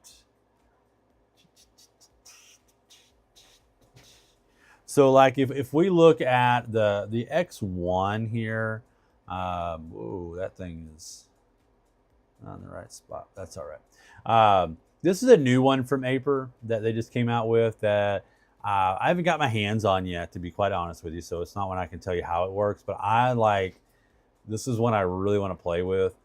So like if we look at the X1 here, whoa, that thing is not in the right spot. That's all right. This is a new one from Aper that they just came out with that I haven't got my hands on yet, to be quite honest with you. So it's not one I can tell you how it works, but this is one I really want to play with,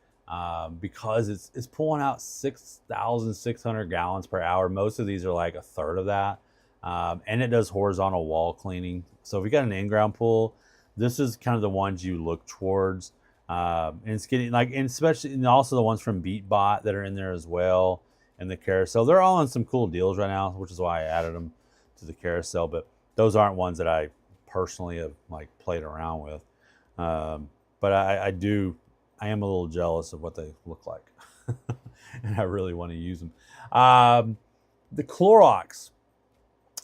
because it's pulling out 6,600 gallons per hour. Most of these are like a third of that. And it does horizontal wall cleaning. So if you got an in-ground pool, this is kind of the ones you look towards. And it's getting and especially, and also the ones from BeatBot that are in there as well, and the carousel. They're all on some cool deals right now, which is why I added them to the carousel. But those aren't ones that I personally have like played around with. But I am a little jealous of what they look like, and I really want to use them. The Clorox.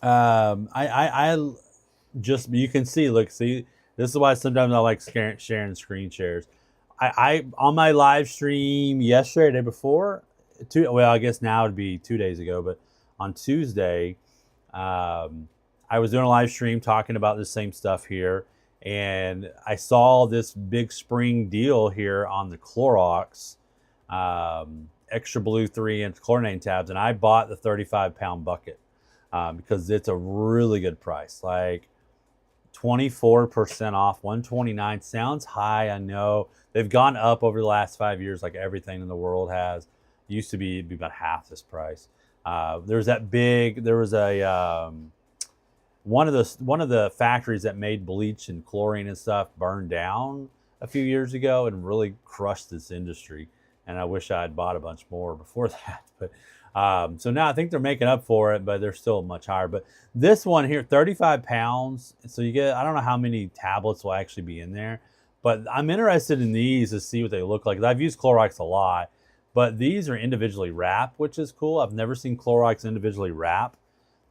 I just, you can see, look, see, this is why sometimes I like sharing screen shares. I on my live stream yesterday, the day before, I guess now it'd be 2 days ago, but on Tuesday, I was doing a live stream talking about the same stuff here, and I saw this big spring deal here on the Clorox Extra Blue 3-inch chlorinating tabs, and I bought the 35-pound bucket. Because it's a really good price, like 24% off, 129. Sounds high, I know. They've gone up over the last 5 years, like everything in the world has. Used to be about half this price. There was a one of the factories that made bleach and chlorine and stuff burned down a few years ago and really crushed this industry. And I wish I had bought a bunch more before that. But so now I think they're making up for it, but they're still much higher. But this one here, 35 pounds. So you get, I don't know how many tablets will actually be in there, but I'm interested in these to see what they look like. I've used Clorox a lot, but these are individually wrapped, which is cool. I've never seen Clorox individually wrap.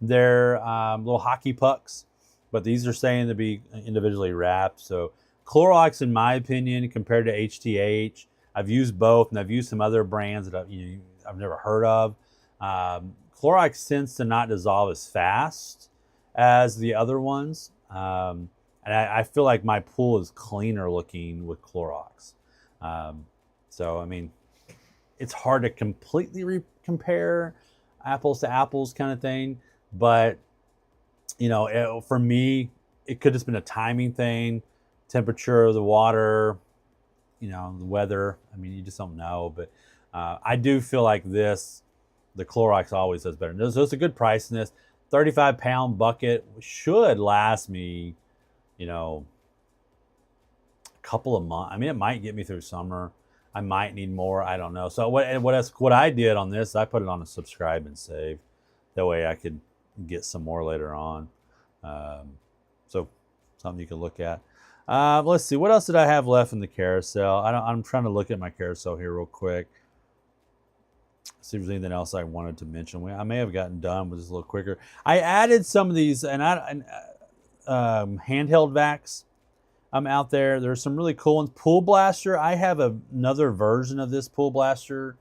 They're little hockey pucks, but these are saying to be individually wrapped. So Clorox, in my opinion, compared to HTH, I've used both, and I've used some other brands that I've never heard of. Clorox tends to not dissolve as fast as the other ones. And I feel like my pool is cleaner looking with Clorox. So, I mean, it's hard to completely compare apples to apples kind of thing. But, for me, it could have just been a timing thing, temperature of the water, the weather. I mean, you just don't know. But I do feel like the Clorox always does better. So it's a good price in this. 35-pound bucket should last me, a couple of months. I mean, it might get me through summer. I might need more. I don't know. So what I did on this, I put it on a subscribe and save. That way I could get some more later on. So something you can look at. Let's see. What else did I have left in the carousel? I'm trying to look at my carousel here real quick. See if there's anything else I wanted to mention. I may have gotten done with this a little quicker. I added some of these handheld vacs out there. There's some really cool ones. Pool Blaster. I have another version of this Pool Blaster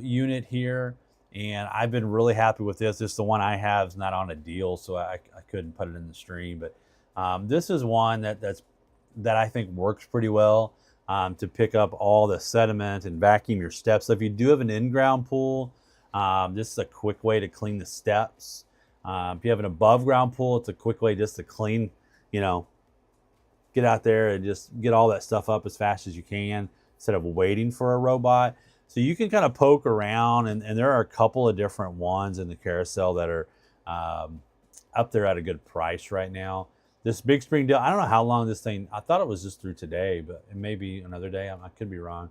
unit here, and I've been really happy with this. This is the one I have. Is not on a deal, so I couldn't put it in the stream. But this is one that I think works pretty well. To pick up all the sediment and vacuum your steps. So if you do have an in-ground pool, this is a quick way to clean the steps. If you have an above-ground pool, it's a quick way just to clean, get out there and just get all that stuff up as fast as you can instead of waiting for a robot. So you can kind of poke around, and there are a couple of different ones in the carousel that are up there at a good price right now. This Big Spring deal, I don't know how long this thing, I thought it was just through today, but it may be another day. I could be wrong.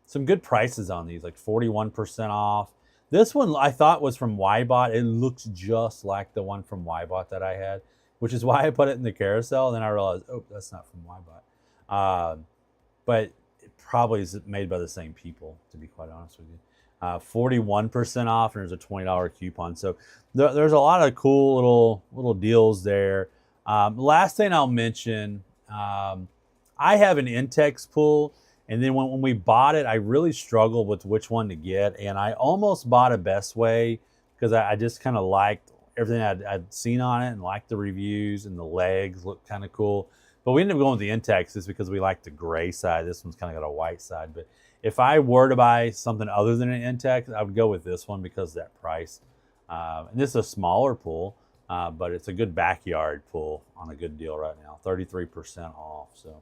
Some good prices on these, like 41% off. This one I thought was from Ybot. It looks just like the one from Ybot that I had, which is why I put it in the carousel. And then I realized, oh, that's not from Ybot. But it probably is made by the same people, to be quite honest with you. 41% off, and there's a $20 coupon. So there's a lot of cool little deals there. Last thing I'll mention, I have an Intex pool, and then when we bought it, I really struggled with which one to get, and I almost bought a Best Way because I just kind of liked everything I'd seen on it and liked the reviews, and the legs looked kind of cool. But we ended up going with the Intex just because we liked the gray side. This one's kind of got a white side. But if I were to buy something other than an Intex, I would go with this one because of that price. And this is a smaller pool. But it's a good backyard pool on a good deal right now, 33% off. So,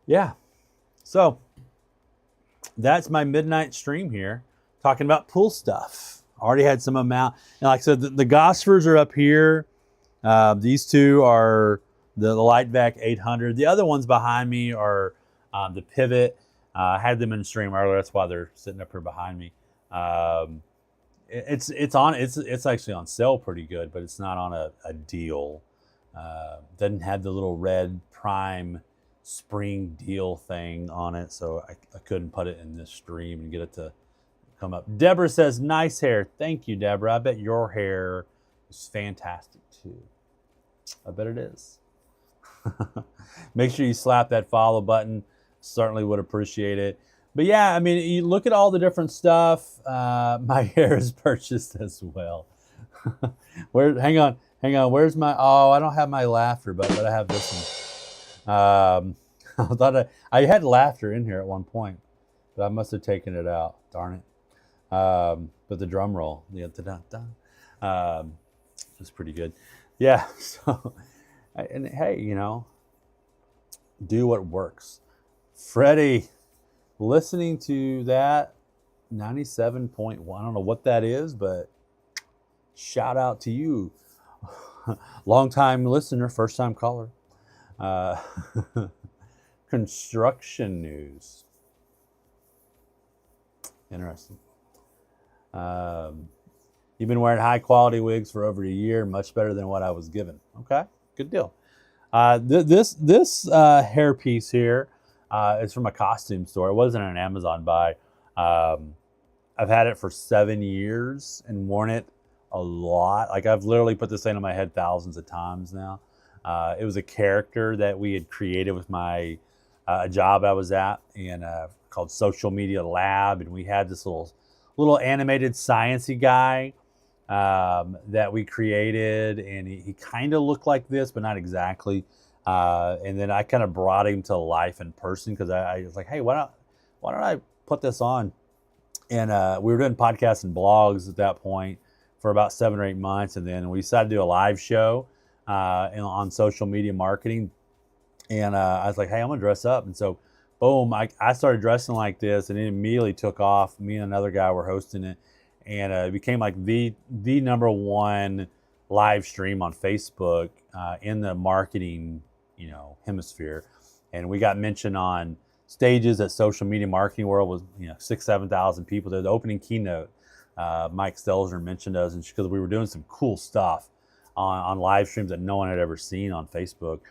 yeah. So, that's my midnight stream here, talking about pool stuff. Already had some amount. And like I said, the Gosfors are up here. These two are the LightVac 800. The other ones behind me are the Pivot. I had them in the stream earlier. That's why they're sitting up here behind me. It's actually on sale pretty good, but it's not on a deal. Doesn't have the little red Prime spring deal thing on it, so I couldn't put it in this stream and get it to come up. Deborah says, nice hair. Thank you, Deborah. I bet your hair is fantastic too. I bet it is. Make sure you slap that follow button. Certainly would appreciate it. But yeah, I mean, you look at all the different stuff. My hair is purchased as well. Hang on. Where's my? Oh, I don't have my laughter, but I have this one. I thought I had laughter in here at one point, but I must have taken it out. Darn it. But the drum roll, it's pretty good. Yeah. So And hey, do what works. Freddie, listening to that 97.1, I don't know what that is, but shout out to you. Long time listener, first time caller. Uh, construction news. Interesting. You've been wearing high quality wigs for over a year, much better than what I was given. Okay, good deal. This hairpiece here is from a costume store. It wasn't an Amazon buy. I've had it for 7 years and worn it a lot. Like I've literally put this thing on my head thousands of times now. It was a character that we had created with my job I was at, and called Social Media Lab, and we had this little animated sciencey guy that we created, and he kind of looked like this, but not exactly. And then I kind of brought him to life in person because I was like, hey, why don't I put this on? And we were doing podcasts and blogs at that point for about 7 or 8 months, and then we decided to do a live show on social media marketing. And I was like, hey, I'm gonna dress up. And so boom, I started dressing like this, and it immediately took off. Me and another guy were hosting it, and it became like the number one live stream on Facebook in the marketing hemisphere. And we got mentioned on stages at Social Media Marketing World with 6,000-7,000 people there. The opening keynote, Mike Stelzner mentioned us, and because we were doing some cool stuff on live streams that no one had ever seen on Facebook,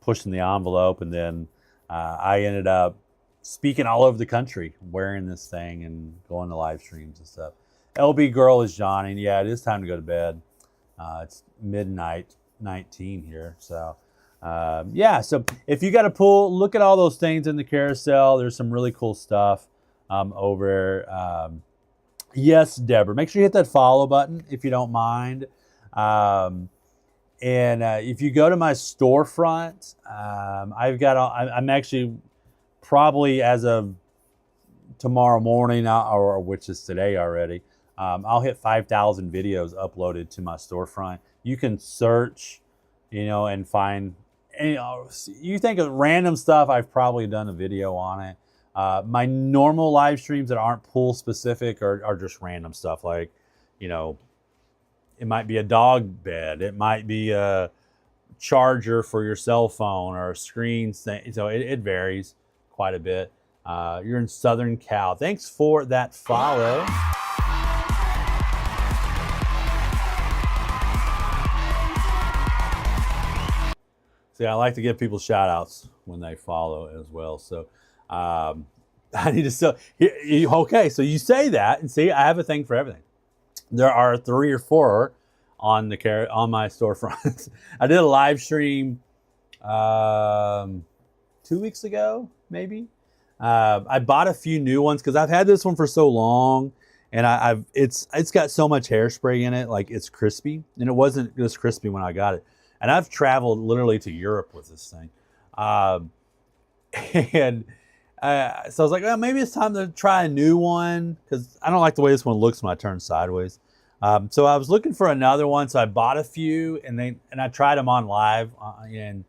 pushing the envelope. And then I ended up speaking all over the country wearing this thing and going to live streams and stuff. LB Girl is yawning. Yeah, it is time to go to bed. It's midnight 19 here. So, so if you got a pool, look at all those things in the carousel. There's some really cool stuff over. Yes, Deborah, make sure you hit that follow button if you don't mind. And if you go to my storefront, I'm actually probably as of tomorrow morning, or which is today already, I'll hit 5,000 videos uploaded to my storefront. You can search, and find, you think of random stuff, I've probably done a video on it. My normal live streams that aren't pool specific are just random stuff like, it might be a dog bed. It might be a charger for your cell phone or a screen thing. So it varies quite a bit. You're in Southern Cal. Thanks for that follow. See, I like to give people shout outs when they follow as well. So I need to still, okay, so you say that, and see, I have a thing for everything. There are 3 or 4 on my storefront. I did a live stream 2 weeks ago, maybe. I bought a few new ones because I've had this one for so long, and it's got so much hairspray in it, like it's crispy, and it wasn't this crispy when I got it. And I've traveled literally to Europe with this thing, so I was like, well, maybe it's time to try a new one because I don't like the way this one looks when I turn sideways. So I was looking for another one, so I bought a few, and I tried them on live, and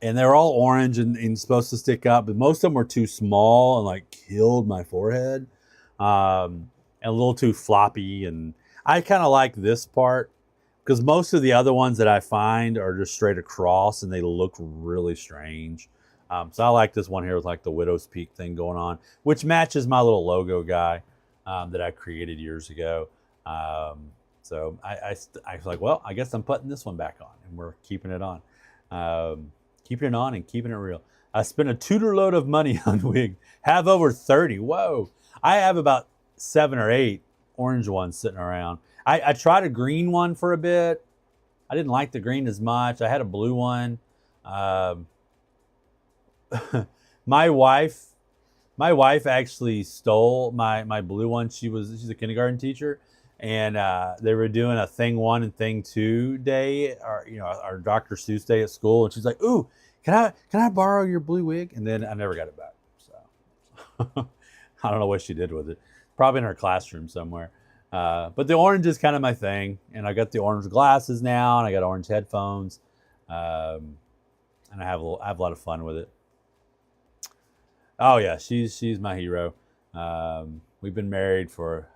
they're all orange and supposed to stick up, but most of them were too small and like killed my forehead, and a little too floppy. And I kind of like this part because most of the other ones that I find are just straight across and they look really strange. So I like this one here with like the Widow's Peak thing going on, which matches my little logo guy that I created years ago. So I was like, well, I guess I'm putting this one back on, and we're keeping it on. Keeping it on and keeping it real. I spent a tutor load of money on wig. Have over 30. Whoa. I have about 7 or 8 orange ones sitting around. I tried a green one for a bit. I didn't like the green as much. I had a blue one. My wife actually stole my blue one. She's a kindergarten teacher, and they were doing a thing 1 and thing 2 day, or our Dr. Seuss day at school, and she's like, "Ooh, can I borrow your blue wig?" And then I never got it back. So I don't know what she did with it. Probably in her classroom somewhere. But the orange is kind of my thing, and I got the orange glasses now, and I got orange headphones, and I have a lot of fun with it. Oh yeah, she's my hero. We've been married for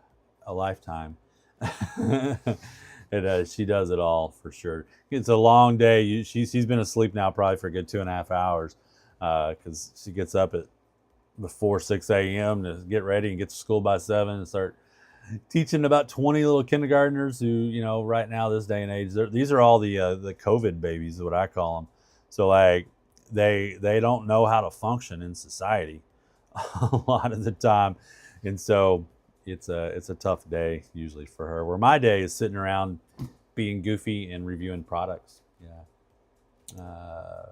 a lifetime, and she does it all for sure. It's a long day. She's been asleep now probably for a good 2.5 hours, because she gets up at before 6 a.m. to get ready and get to school by 7 and start teaching about 20 little kindergartners who, right now, this day and age, these are all the COVID babies, is what I call them. So like they don't know how to function in society a lot of the time, and so it's a tough day usually for her. Where my day is sitting around being goofy and reviewing products. Yeah.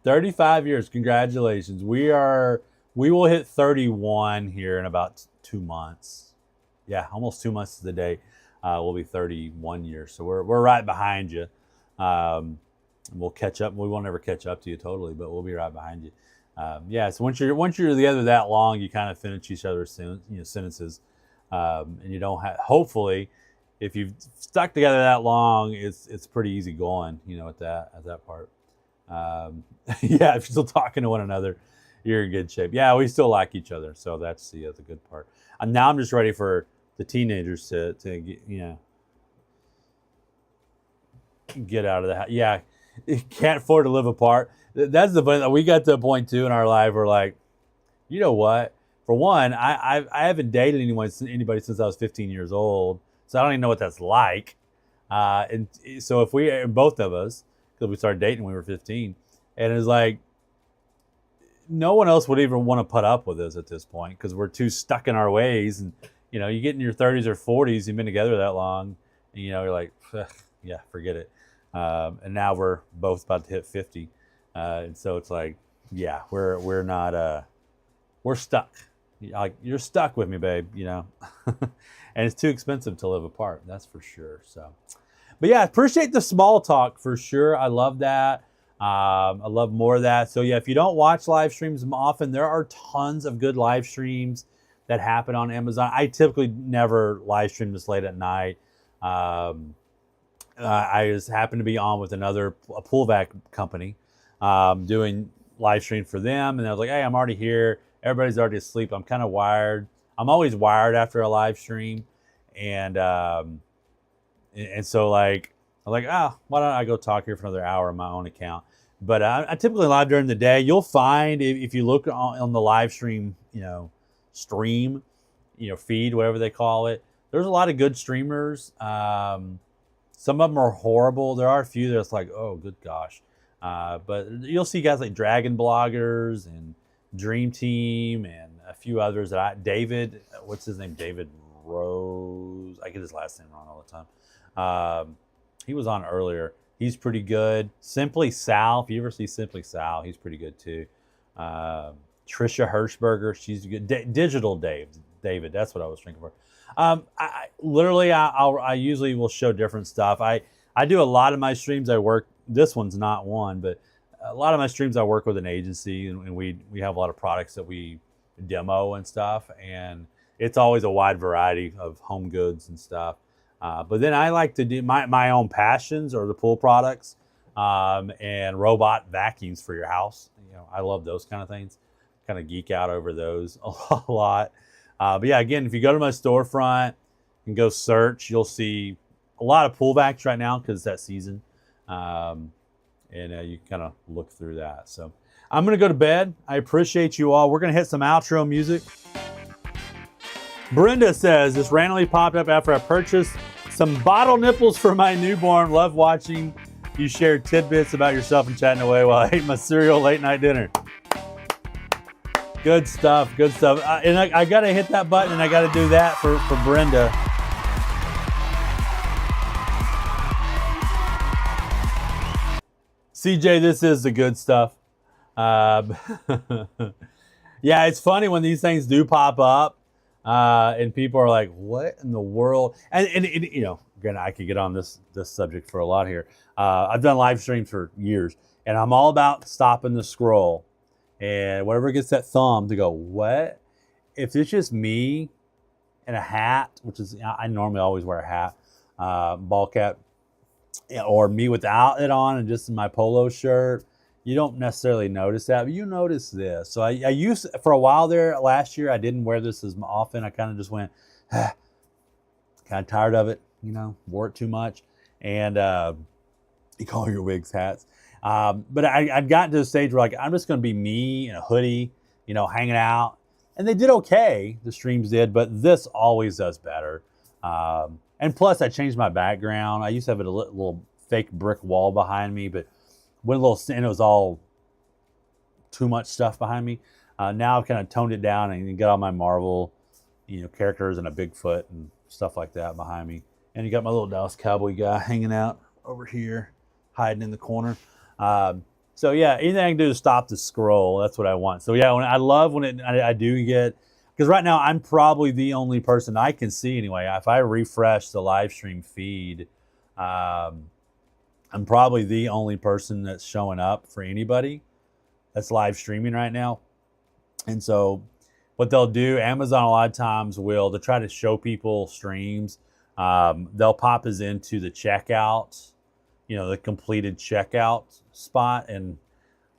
35 years. Congratulations. We will hit 31 here in about 2 months. Yeah, almost 2 months to the day. We'll be 31 years. So we're right behind you. We'll catch up. We won't ever catch up to you totally, but we'll be right behind you. Yeah. So once you're together that long, you kind of finish each other's sentences, and you don't have. Hopefully, if you've stuck together that long, it's pretty easy going. At that part. Yeah, if you're still talking to one another, you're in good shape. Yeah, we still like each other, so that's the good part. And now I'm just ready for the teenagers to get out of the house. Yeah, can't afford to live apart. That's the point. We got to a point too in our life where, like, you know what? For one, I haven't dated anybody since I was 15 years old, so I don't even know what that's like. And so if both of us, because we started dating when we were 15, and it's like no one else would even want to put up with us at this point because we're too stuck in our ways. And you get in your 30s or 40s, you've been together that long, and you're like, yeah, forget it. And now we're both about to hit 50, and so it's like, yeah, we're not we're stuck. Like, you're stuck with me, babe. And it's too expensive to live apart. That's for sure. So. But yeah, appreciate the small talk for sure. I love that. I love more of that. So yeah, if you don't watch live streams often, there are tons of good live streams that happen on Amazon. I typically never live stream this late at night. I just happened to be on with a pool vac company, doing live stream for them. And I was like, hey, I'm already here. Everybody's already asleep. I'm kind of wired. I'm always wired after a live stream. And so, like, I'm like, why don't I go talk here for another hour on my own account? But I typically live during the day. You'll find if you look on the live stream, feed, whatever they call it, there's a lot of good streamers. Some of them are horrible. There are a few that's like, oh, good gosh. But you'll see guys like Dragon Bloggers and Dream Team and a few others David, what's his name? David Rose. I get his last name wrong all the time. He was on earlier. He's pretty good. Simply Sal. If you ever see Simply Sal, he's pretty good too. Trisha Hirschberger, she's good. Digital David. That's what I was thinking for. I usually will show different stuff. I do a lot of my streams. This one's not one, but a lot of my streams I work with an agency, and we have a lot of products that we demo and stuff, and it's always a wide variety of home goods and stuff. But then I like to do my own passions or the pool products, and robot vacuums for your house. I love those kind of things. Kind of geek out over those a lot. But yeah, again, if you go to my storefront and go search, you'll see a lot of pool vacs right now because it's that season. And you can kind of look through that. So I'm going to go to bed. I appreciate you all. We're going to hit some outro music. Brenda says, this randomly popped up after I purchased some bottle nipples for my newborn. Love watching you share tidbits about yourself and chatting away while I ate my cereal late night dinner. Good stuff. Good stuff. And I got to hit that button, and I got to do that for Brenda. CJ, this is the good stuff. Yeah, it's funny when these things do pop up, and people are like, what in the world? And again, I could get on this subject for a lot here. I've done live streams for years, and I'm all about stopping the scroll. And whenever it gets that thumb to go, what? if it's just me in a hat, which is, I normally always wear a hat, ball cap, or me without it on and just in my polo shirt, you don't necessarily notice that, but you notice this. So I used, for a while there last year, I didn't wear this as often. I kind of just went, kind of tired of it, wore it too much. And you call your wigs hats. But I'd gotten to a stage where, like, I'm just going to be me in a hoodie, hanging out. And they did okay, the streams did, but this always does better. And plus, I changed my background. I used to have a little fake brick wall behind me, but went a little, and it was all too much stuff behind me. Now I've kind of toned it down and got all my Marvel, characters and a Bigfoot and stuff like that behind me. And you got my little Dallas Cowboy guy hanging out over here, hiding in the corner. So yeah, anything I can do to stop the scroll, that's what I want. So yeah, I love when I do get, because right now I'm probably the only person I can see anyway. If I refresh the live stream feed, I'm probably the only person that's showing up for anybody that's live streaming right now. And so what they'll do, Amazon a lot of times to try to show people streams, they'll pop us into the checkout, the completed checkout spot, and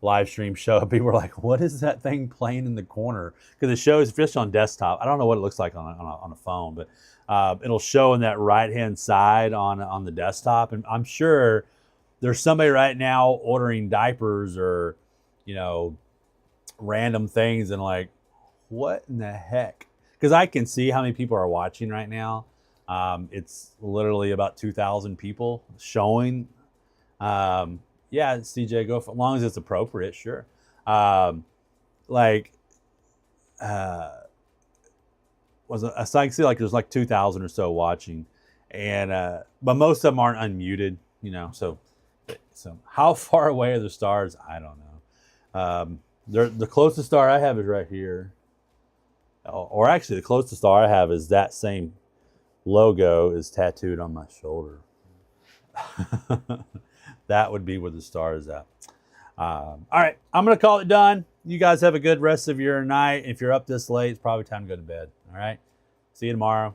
live stream show. People are like, what is that thing playing in the corner? Because it shows just on desktop. I don't know what it looks like on a phone, but it'll show in that right-hand side on the desktop. And I'm sure there's somebody right now ordering diapers or, random things and like, what in the heck? Because I can see how many people are watching right now. It's literally about 2,000 people showing. Yeah, CJ, go for, as long as it's appropriate, sure. So I can see like there's like 2,000 or so watching, and but most of them aren't unmuted, So how far away are the stars? I don't know. The closest star I have is right here, or actually the closest star I have is that same logo is tattooed on my shoulder. That would be where the star is at. All right, I'm going to call it done. You guys have a good rest of your night. If you're up this late, it's probably time to go to bed. All right, see you tomorrow.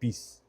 Peace.